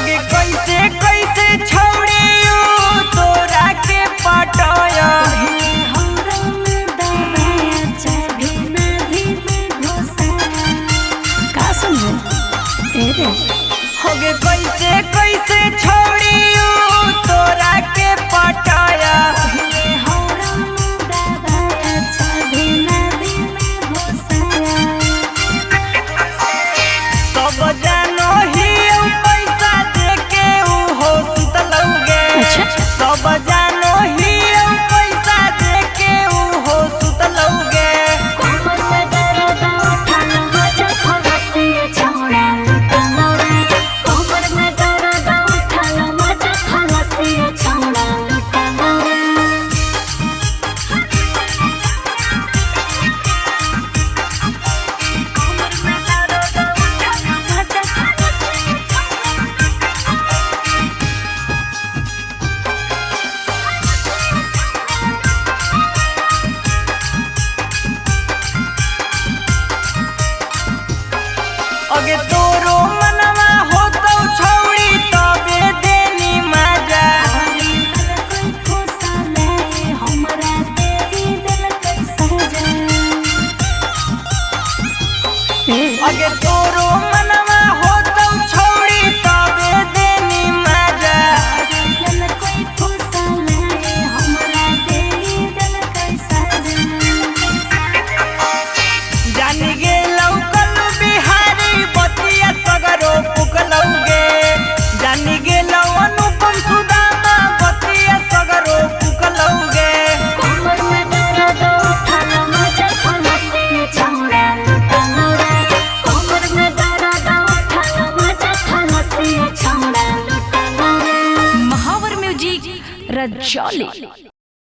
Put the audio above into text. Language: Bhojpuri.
अगे कैसे कैसे छौड़ियो तोरा के पटाया का समझे होगे कैसे कैसे छौड़ियो तोरा के पटाया सब जानो ही पैसा देके हो सुतलौगे सब जानो ही पैसा देके हो सुतलौगे अगे तोरो मनवा हो तो छौड़ी तबे देनी मजा अगे तोरो मनवा हो तो छौड़ी तबे देनी मजा जानी गेलौ कल बिहारी बतिया सगरो पुकलौगे जानी गेलौ अनुपम सुदामा बतिया सगरो पुकलौगे महावर म्यूजिक रजौली।